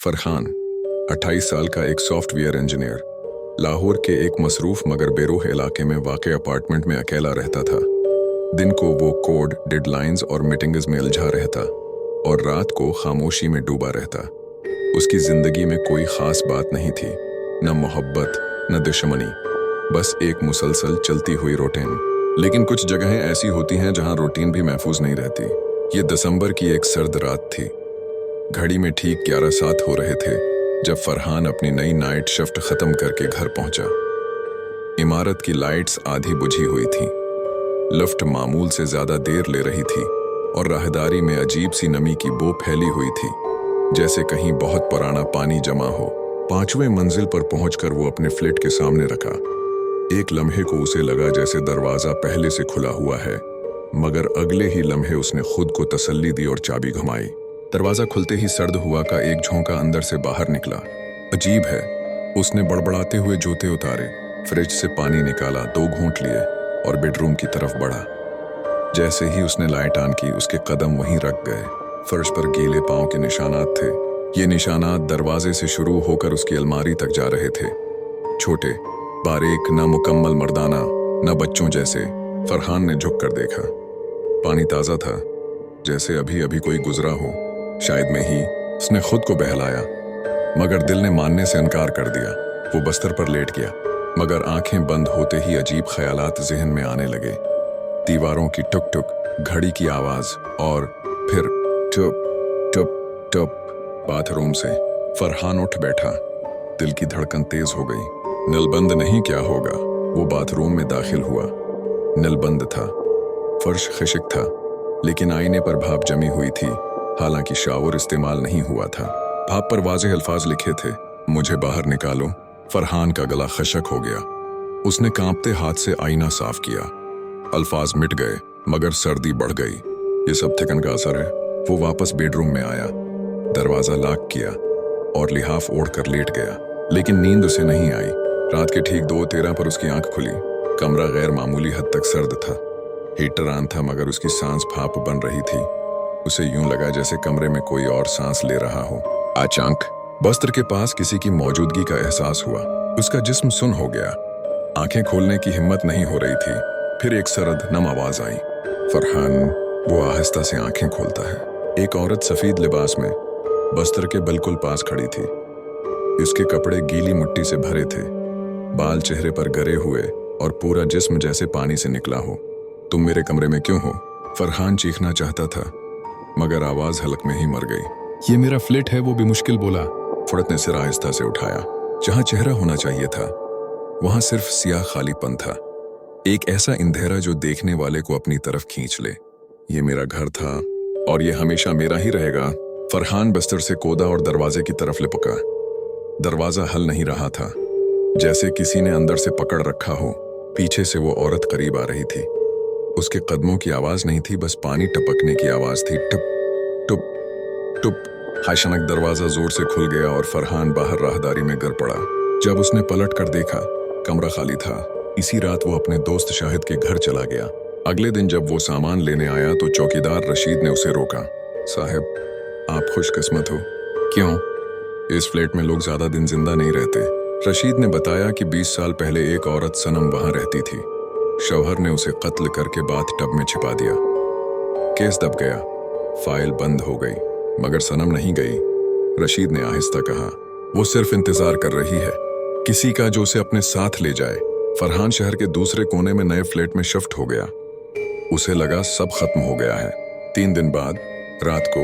फरहान 28 साल का एक सॉफ्टवेयर इंजीनियर लाहौर के एक मसरूफ मगर बेरूह इलाके में वाक़ अपार्टमेंट में अकेला रहता था। दिन को वो कोड, डेडलाइंस और मीटिंग्स में उलझा रहता और रात को खामोशी में डूबा रहता। उसकी ज़िंदगी में कोई ख़ास बात नहीं थी, न मोहब्बत न दुश्मनी, बस एक मुसलसल चलती हुई रूटीन। लेकिन कुछ जगहें ऐसी होती हैं जहां रूटीन भी महफूज नहीं रहती। ये दिसंबर की एक सर्द रात थी। घड़ी में ठीक 11:07 हो रहे थे जब फरहान अपनी नई नाइट शिफ्ट खत्म करके घर पहुंचा। इमारत की लाइट्स आधी बुझी हुई थी, लिफ्ट मामूल से ज्यादा देर ले रही थी और राहदारी में अजीब सी नमी की बो फैली हुई थी, जैसे कहीं बहुत पुराना पानी जमा हो। 5वें मंजिल पर पहुंचकर वो अपने फ्लैट के सामने रखा। एक लम्हे को उसे लगा जैसे दरवाजा पहले से खुला हुआ है, मगर अगले ही लम्हे उसने खुद को तसल्ली दी और चाबी घुमाई। दरवाजा खुलते ही सर्द हुआ का एक झोंका अंदर से बाहर निकला। अजीब है, उसने बड़बड़ाते हुए जूते उतारे, फ्रिज से पानी निकाला, 2 घूंट लिए और बेडरूम की तरफ बढ़ा। जैसे ही उसने लाइट ऑन की, उसके कदम वहीं रख गए। फर्श पर गीले पांव के निशानात थे। ये निशानात दरवाजे से शुरू होकर उसकी अलमारी तक जा रहे थे, छोटे, बारीक, ना मुकम्मल मर्दाना, ना बच्चों जैसे। फरहान ने झुक कर देखा। पानी ताज़ा था, जैसे अभी अभी कोई गुजरा हो। शायद में ही उसने खुद को बहलाया, मगर दिल ने मानने से इनकार कर दिया। वो बस्तर पर लेट गया, मगर आंखें बंद होते ही अजीब ख्यालात जहन में आने लगे। दीवारों की टुक टुक, घड़ी की आवाज और फिर टुप टुप टुप। बाथरूम से फरहान उठ बैठा, दिल की धड़कन तेज हो गई। नल बंद नहीं, क्या होगा। वो बाथरूम में दाखिल हुआ। नल बंद था, फर्श खिशक था, लेकिन आईने पर भाप जमी हुई थी। हालांकि शावर इस्तेमाल नहीं हुआ था। भाप पर वाज़ेह अल्फाज लिखे थे, मुझे बाहर निकालो। फरहान का गला खशक हो गया। उसने कांपते हाथ से आईना साफ किया। अल्फाज मिट गए, मगर सर्दी बढ़ गई। ये सब थकन का असर है। वो वापस बेडरूम में आया, दरवाजा लॉक किया और लिहाफ ओढ़कर लेट गया। लेकिन नींद उसे नहीं आई। रात के ठीक 2:13 पर उसकी आंख खुली। कमरा गैर मामूली हद तक सर्द था। हीटर ऑन था, मगर उसकी सांस भाप बन रही थी। उसे यूं लगा जैसे कमरे में कोई और सांस ले रहा हो। अचानक बस्तर के पास किसी की मौजूदगी का एहसास हुआ। उसका जिस्म सुन हो गया। आंखें खोलने की हिम्मत नहीं हो रही थी। फिर एक सरद नम आवाज आई, फरहान। वो आहिस्ता से आंखें खोलता है। एक औरत सफेद लिबास में बस्तर के बिल्कुल पास खड़ी थी। उसके कपड़े गीली मिट्टी से भरे थे, बाल चेहरे पर गरे हुए और पूरा जिस्म जैसे पानी से निकला हो। तुम मेरे कमरे में क्यों हो? फरहान चीखना चाहता था, मगर आवाज हलक में ही मर गई। ये मेरा फ्लैट है, वो भी मुश्किल बोला। फड़त ने सिर आहिस्ता से उठाया। जहां चेहरा होना चाहिए था, वहां सिर्फ सियाह खालीपन था। एक ऐसा अंधेरा जो देखने वाले को अपनी तरफ खींच ले। ये मेरा घर था और ये हमेशा मेरा ही रहेगा। फरहान बस्तर से कूदा और दरवाजे की तरफ लिपका। दरवाजा हल नहीं रहा था, जैसे किसी ने अंदर से पकड़ रखा हो। पीछे से वो औरत करीब आ रही थी। उसके कदमों की आवाज नहीं थी, बस पानी टपकने की आवाज थी। टुप टुप टुप। हाशनक दरवाजा जोर से खुल गया और फरहान बाहर राहदारी में गिर पड़ा। जब उसने पलट कर देखा, कमरा खाली था। इसी रात वो अपने दोस्त शाहिद के घर चला गया। अगले दिन जब वो सामान लेने आया तो चौकीदार रशीद ने उसे रोका। साहब, आप खुशकिस्मत हो। क्यों? इस फ्लैट में लोग ज्यादा दिन जिंदा नहीं रहते। रशीद ने बताया कि 20 साल पहले एक औरत सनम वहां रहती थी। शौहर ने उसे कत्ल करके बाथ टब में छिपा दिया। केस दब गया, फाइल बंद हो गई, मगर सनम नहीं गई। रशीद ने आहिस्ता कहा, वो सिर्फ इंतजार कर रही है, किसी का जो उसे अपने साथ ले जाए। फरहान शहर के दूसरे कोने में नए फ्लैट में शिफ्ट हो गया। उसे लगा सब खत्म हो गया है। 3 दिन बाद रात को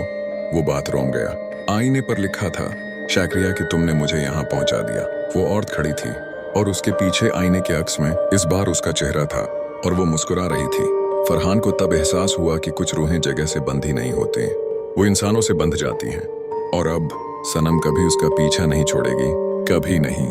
वो बाथरूम गया। आईने पर लिखा था, शाकरिया कि तुमने मुझे यहाँ पहुंचा दिया। वो औरत खड़ी थी और उसके पीछे आईने के अक्स में इस बार उसका चेहरा था और वो मुस्कुरा रही थी। फरहान को तब एहसास हुआ कि कुछ रूहें जगह से बंधी नहीं होती, वो इंसानों से बंध जाती हैं। और अब सनम कभी उसका पीछा नहीं छोड़ेगी, कभी नहीं।